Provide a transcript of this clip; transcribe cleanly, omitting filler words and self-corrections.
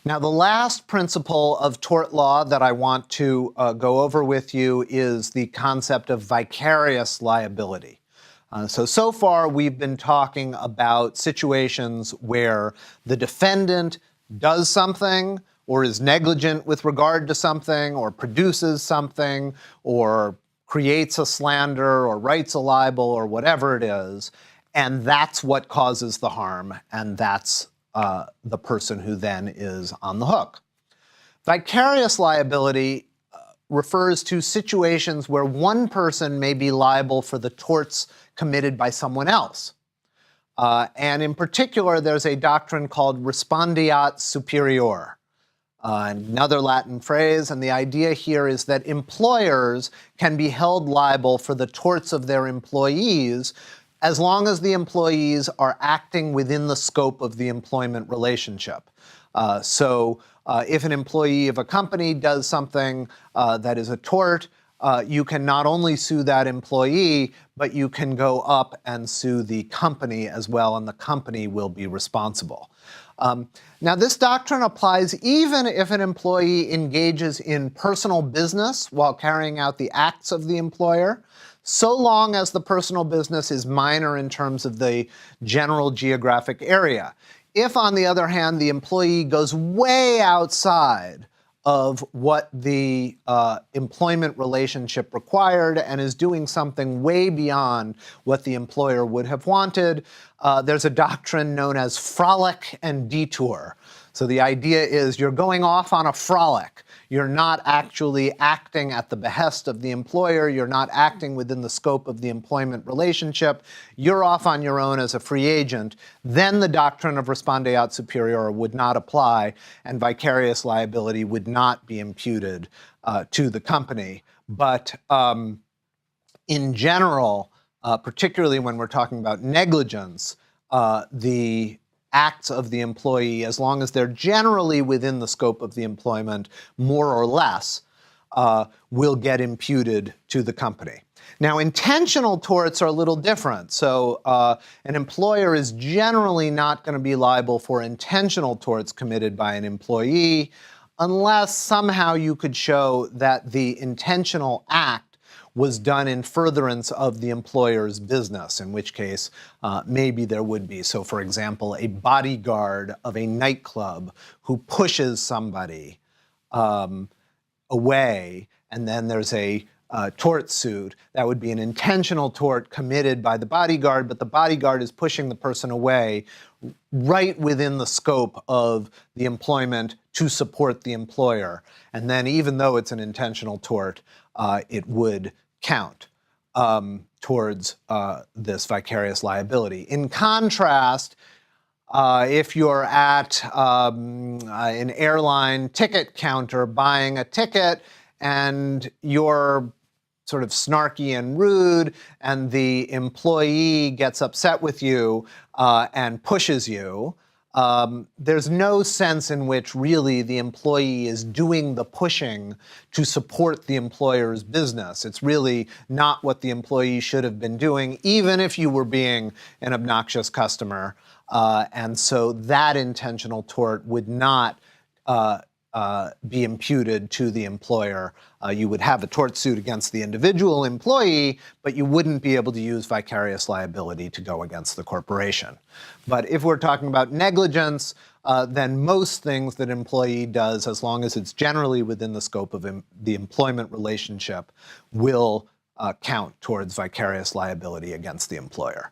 Now, the last principle of tort law that I want to go over with you is the concept of vicarious liability. So far we've been talking about situations where the defendant does something or is negligent with regard to something or produces something or creates a slander or writes a libel or whatever it is, and that's what causes the harm, and that's the person who then is on the hook. Vicarious liability refers to situations where one person may be liable for the torts committed by someone else. And in particular, there's a doctrine called respondeat superior, another Latin phrase, and the idea here is that employers can be held liable for the torts of their employees as long as the employees are acting within the scope of the employment relationship. If an employee of a company does something that is a tort, you can not only sue that employee, but you can go up and sue the company as well, and the company will be responsible. Now, this doctrine applies even if an employee engages in personal business while carrying out the acts of the employer, so long as the personal business is minor in terms of the general geographic area. If, on the other hand, the employee goes way outside of what the employment relationship required and is doing something way beyond what the employer would have wanted, there's a doctrine known as frolic and detour. So the idea is you're going off on a frolic. You're not actually acting at the behest of the employer. You're not acting within the scope of the employment relationship. You're off on your own as a free agent. Then the doctrine of respondeat superior would not apply, and vicarious liability would not be imputed to the company. But in general, particularly when we're talking about negligence, the acts of the employee, as long as they're generally within the scope of the employment, more or less, will get imputed to the company. Now, intentional torts are a little different. So an employer is generally not going to be liable for intentional torts committed by an employee unless somehow you could show that the intentional act was done in furtherance of the employer's business, in which case maybe there would be. So, for example, a bodyguard of a nightclub who pushes somebody away, and then there's a tort suit. That would be an intentional tort committed by the bodyguard, but the bodyguard is pushing the person away right within the scope of the employment to support the employer. And then even though it's an intentional tort, it would count towards this vicarious liability. In contrast, if you're at an airline ticket counter buying a ticket and you're sort of snarky and rude, and the employee gets upset with you and pushes you, there's no sense in which really the employee is doing the pushing to support the employer's business. It's really not what the employee should have been doing, even if you were being an obnoxious customer. And so that intentional tort would not be imputed to the employer. You would have a tort suit against the individual employee, but you wouldn't be able to use vicarious liability to go against the corporation. But if we're talking about negligence, then most things that an employee does, as long as it's generally within the scope of the employment relationship, will count towards vicarious liability against the employer.